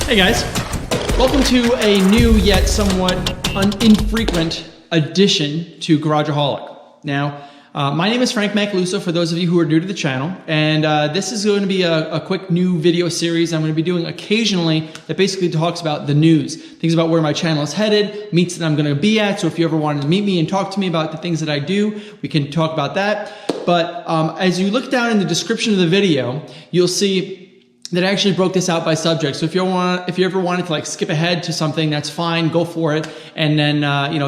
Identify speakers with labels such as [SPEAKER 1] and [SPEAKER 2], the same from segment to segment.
[SPEAKER 1] Hey guys, welcome to a new yet somewhat infrequent addition to Garageaholic. Now, my name is Frank Macaluso for those of you who are new to the channel, and this is going to be a quick new video series I'm going to be doing occasionally that basically talks about the news, things about where my channel is headed, meets that I'm going to be at. So if you ever wanted to meet me and talk to me about the things that I do, we can talk about that. But as you look down in the description of the video, you'll see that I actually broke this out by subject. So if you ever wanted to like skip ahead to something, that's fine, go for it. And then,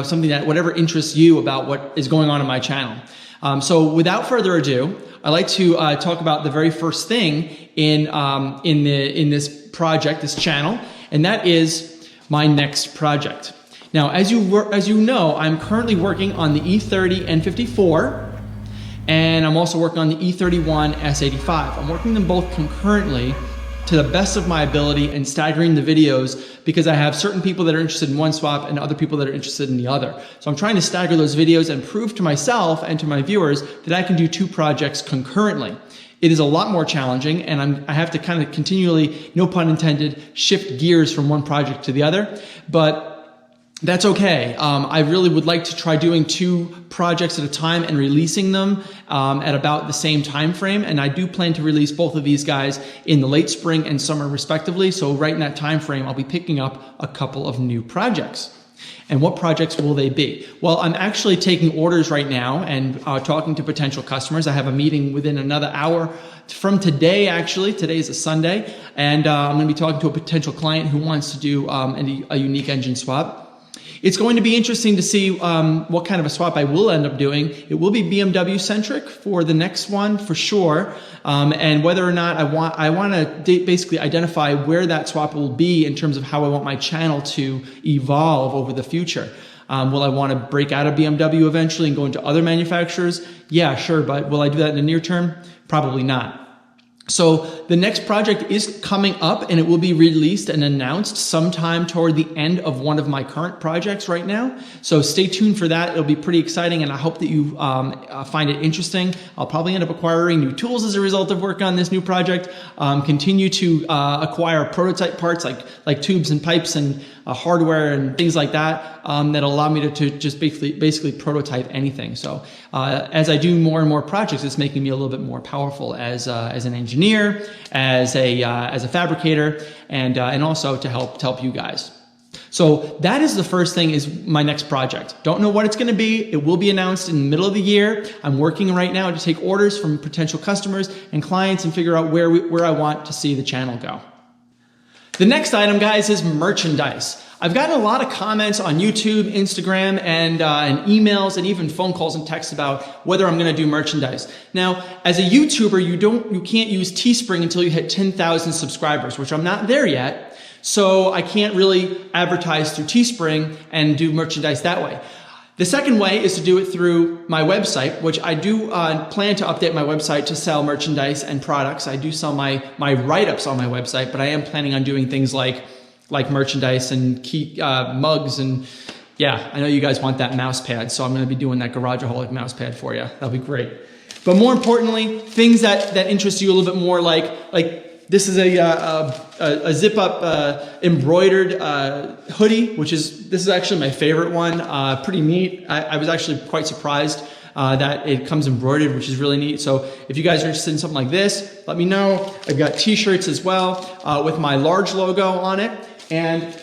[SPEAKER 1] something that whatever interests you about what is going on in my channel. So without further ado, I'd like to talk about the very first thing in this project, this channel, and that is my next project. Now, as you know, I'm currently working on the E30 N54, and I'm also working on the E31 S85. I'm working them both concurrently to the best of my ability and staggering the videos because I have certain people that are interested in one swap and other people that are interested in the other. So I'm trying to stagger those videos and prove to myself and to my viewers that I can do two projects concurrently. It is a lot more challenging, and I have to kind of continually, no pun intended, shift gears from one project to the other, but that's okay. I really would like to try doing two projects at a time and releasing them at about the same time frame. And I do plan to release both of these guys in the late spring and summer respectively. So right in that time frame, I'll be picking up a couple of new projects. And what projects will they be? Well, I'm actually taking orders right now and talking to potential customers. I have a meeting within another hour from today, actually. Today is a Sunday. And I'm going to be talking to a potential client who wants to do a unique engine swap. It's going to be interesting to see what kind of a swap I will end up doing. It will be BMW centric for the next one for sure, and whether or not I want to basically identify where that swap will be in terms of how I want my channel to evolve over the future. Will I want to break out of BMW eventually and go into other manufacturers? Yeah, sure, but will I do that in the near term? Probably not. So the next project is coming up and it will be released and announced sometime toward the end of one of my current projects right now. So stay tuned for that. It'll be pretty exciting and I hope that you find it interesting. I'll probably end up acquiring new tools as a result of working on this new project. Continue to acquire prototype parts like tubes and pipes and hardware and things like that that'll allow me to just basically prototype anything. So as I do more and more projects, it's making me a little bit more powerful as an engineer, as a fabricator, and also to help you guys. So that is the first thing, is my next project. Don't know what it's going to be. It will be announced in the middle of the year. I'm working right now to take orders from potential customers and clients and figure out where I want to see the channel go. The next item, guys, is merchandise. I've gotten a lot of comments on YouTube, Instagram, and emails, and even phone calls and texts about whether I'm going to do merchandise. Now, as a YouTuber, you can't use Teespring until you hit 10,000 subscribers, which I'm not there yet. So I can't really advertise through Teespring and do merchandise that way. The second way is to do it through my website, which I do plan to update my website to sell merchandise and products. I do sell my write-ups on my website, but I am planning on doing things like merchandise and key mugs, and yeah, I know you guys want that mouse pad, so I'm going to be doing that Garageaholic mouse pad for you. That'll be great. But more importantly, things that interest you a little bit more, like this is a zip-up embroidered hoodie, this is actually my favorite one. Pretty neat. I was actually quite surprised that it comes embroidered, which is really neat. So if you guys are interested in something like this, let me know. I've got t-shirts as well with my large logo on it. And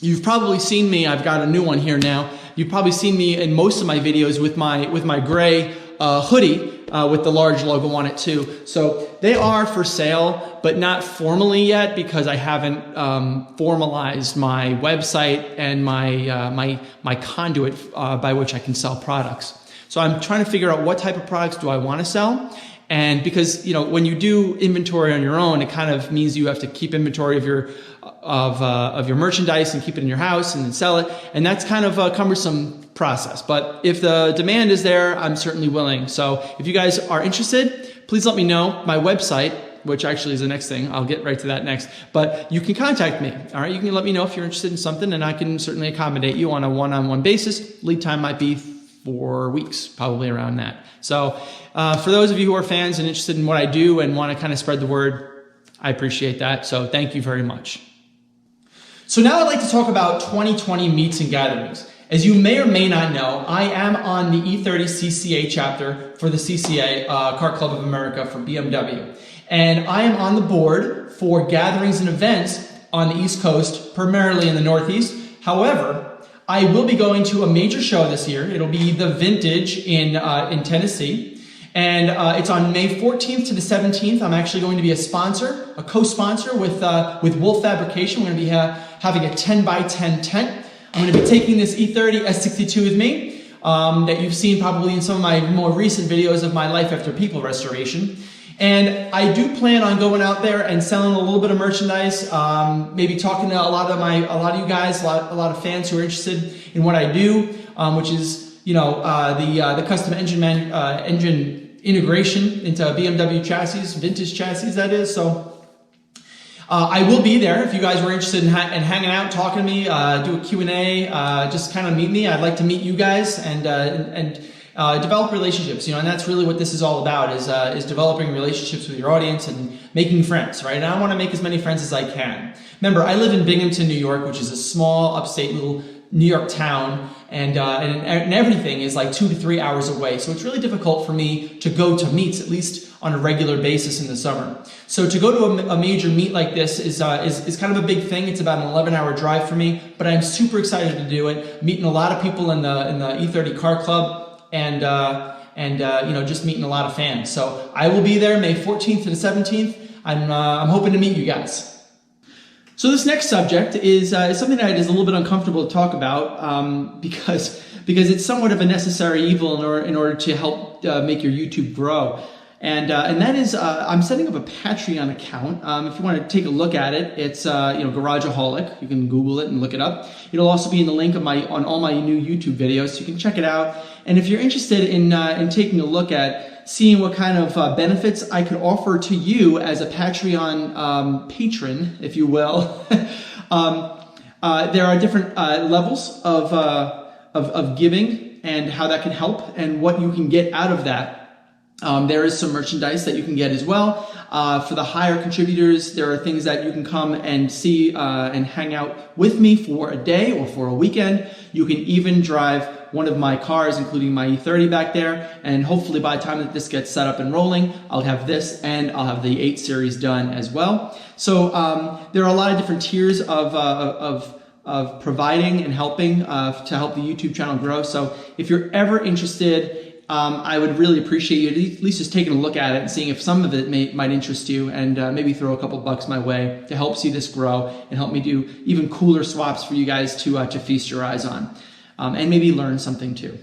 [SPEAKER 1] you've probably seen me, I've got a new one here now. You've probably seen me in most of my videos with my gray hoodie with the large logo on it too. So they are for sale, but not formally yet because I haven't formalized my website and my conduit by which I can sell products. So I'm trying to figure out what type of products do I want to sell. And because, when you do inventory on your own, it kind of means you have to keep inventory of your merchandise and keep it in your house and then sell it. And that's kind of a cumbersome process. But if the demand is there, I'm certainly willing. So if you guys are interested, please let me know. My website, which actually is the next thing, I'll get right to that next. But you can contact me, all right? You can let me know if you're interested in something and I can certainly accommodate you on a one-on-one basis. Lead time might be 4 weeks, probably around that. So for those of you who are fans and interested in what I do and want to kind of spread the word, I appreciate that. So thank you very much. So now I'd like to talk about 2020 meets and gatherings. As you may or may not know, I am on the E30 CCA chapter for the CCA, Car Club of America for BMW. And I am on the board for gatherings and events on the East Coast, primarily in the Northeast. However, I will be going to a major show this year. It'll be the Vintage in Tennessee. And it's on May 14th to the 17th. I'm actually going to be a sponsor, a co-sponsor with Wolf Fabrication. We're going to be having a 10x10 tent. I'm going to be taking this E30 S62 with me that you've seen probably in some of my more recent videos of my life after people restoration. And I do plan on going out there and selling a little bit of merchandise, maybe talking to a lot of you guys, a lot of fans who are interested in what I do, which is the custom engine integration into BMW chassis, vintage chassis that is. So I will be there if you guys were interested in hanging out, talking to me, do a Q&A, just kind of meet me. I'd like to meet you guys and develop relationships, and that's really what this is all about, is developing relationships with your audience and making friends, right? And I want to make as many friends as I can. Remember, I live in Binghamton, New York, which is a small upstate little New York town, and everything is like 2 to 3 hours away. So it's really difficult for me to go to meets, at least on a regular basis in the summer. So to go to a major meet like this is kind of a big thing. It's about an 11-hour drive for me, but I'm super excited to do it. Meeting a lot of people in the E30 Car Club, and just meeting a lot of fans. So I will be there May 14th to the 17th. I'm hoping to meet you guys. So this next subject is something that is a little bit uncomfortable to talk about because it's somewhat of a necessary evil in order to help make your YouTube grow. And that is, I'm setting up a Patreon account. If you want to take a look at it, it's Garageaholic. You can Google it and look it up. It'll also be in the link on all my new YouTube videos, so you can check it out. And if you're interested in taking a look at seeing what kind of benefits I could offer to you as a Patreon patron, if you will, there are different levels of giving and how that can help and what you can get out of that. There is some merchandise that you can get as well. For the higher contributors, there are things that you can come and see and hang out with me for a day or for a weekend. You can even drive one of my cars, including my E30 back there. And hopefully by the time that this gets set up and rolling, I'll have this and I'll have the 8 Series done as well. So there are a lot of different tiers of providing and helping to help the YouTube channel grow. So if you're ever interested, I would really appreciate you at least just taking a look at it and seeing if some of it might interest you, and maybe throw a couple bucks my way to help see this grow and help me do even cooler swaps for you guys to feast your eyes on, and maybe learn something too.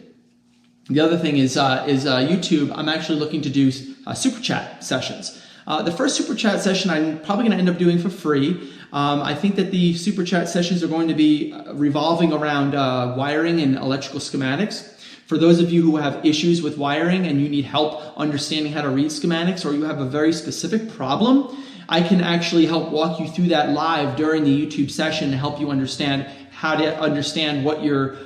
[SPEAKER 1] The other thing is YouTube. I'm actually looking to do super chat sessions. The first super chat session I'm probably going to end up doing for free. I think that the super chat sessions are going to be revolving around wiring and electrical schematics. For those of you who have issues with wiring and you need help understanding how to read schematics, or you have a very specific problem, I can actually help walk you through that live during the YouTube session to help you understand how to understand what your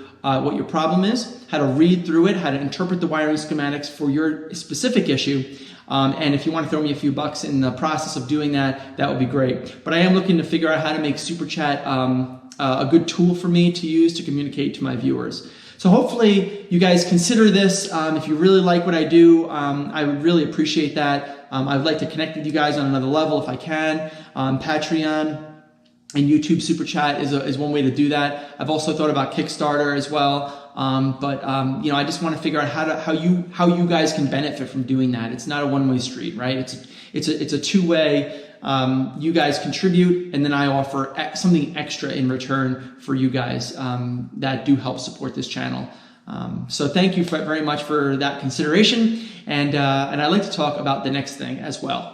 [SPEAKER 1] problem is, how to read through it, how to interpret the wiring schematics for your specific issue. And if you want to throw me a few bucks in the process of doing that, that would be great. But I am looking to figure out how to make Super Chat a good tool for me to use to communicate to my viewers. So hopefully you guys consider this. If you really like what I do, I would really appreciate that. I would like to connect with you guys on another level if I can. Patreon and YouTube Super Chat is one way to do that. I've also thought about Kickstarter as well. I just want to figure out how you guys can benefit from doing that. It's not a one-way street, right? It's a two-way. You guys contribute, and then I offer something extra in return for you guys that do help support this channel. So thank you very much for that consideration, and I'd like to talk about the next thing as well.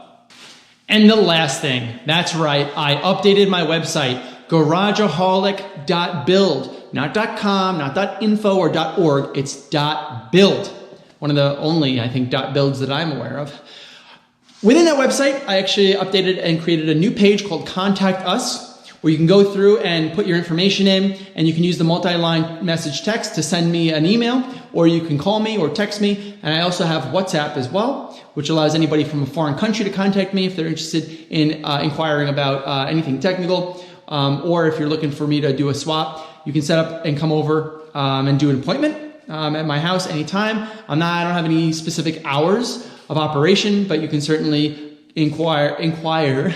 [SPEAKER 1] And the last thing, that's right, I updated my website, garageaholic.build, not .com, not .info or .org, it's .build. One of the only, I think, .builds that I'm aware of. Within that website, I actually updated and created a new page called Contact Us, where you can go through and put your information in, and you can use the multi-line message text to send me an email, or you can call me or text me. And I also have WhatsApp as well, which allows anybody from a foreign country to contact me if they're interested in inquiring about anything technical. or if you're looking for me to do a swap, you can set up and come over and do an appointment at my house anytime. I don't have any specific hours of operation, but you can certainly inquire,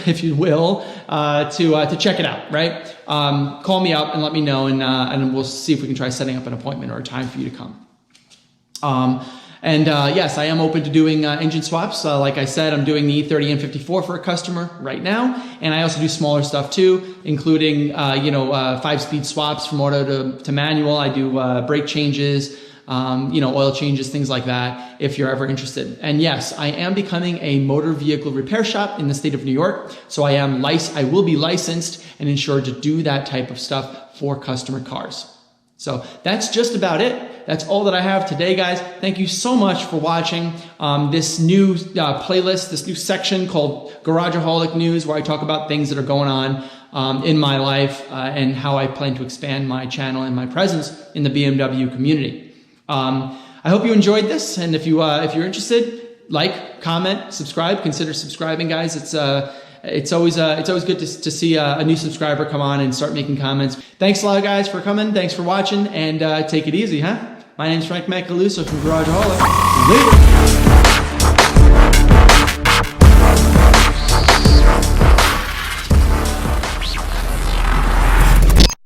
[SPEAKER 1] if you will, to check it out, right? Call me up and let me know, and we'll see if we can try setting up an appointment or a time for you to come. Yes, I am open to doing engine swaps. Like I said, I'm doing the E30 N54 for a customer right now, and I also do smaller stuff too, including 5-speed swaps from auto to manual. I do brake changes, oil changes, things like that, if you're ever interested. And yes, I am becoming a motor vehicle repair shop in the state of New York. So I will be licensed and insured to do that type of stuff for customer cars. So that's just about it. That's all that I have today, guys. Thank you so much for watching this new playlist, this new section called Garageaholic News, where I talk about things that are going on in my life and how I plan to expand my channel and my presence in the BMW community. I hope you enjoyed this, and if you're interested, like, comment, subscribe. Consider subscribing, guys. It's always good to see a new subscriber come on and start making comments. Thanks a lot, guys, for coming. Thanks for watching, and take it easy, huh? My name's Frank Macaluso from Garageaholic. Later.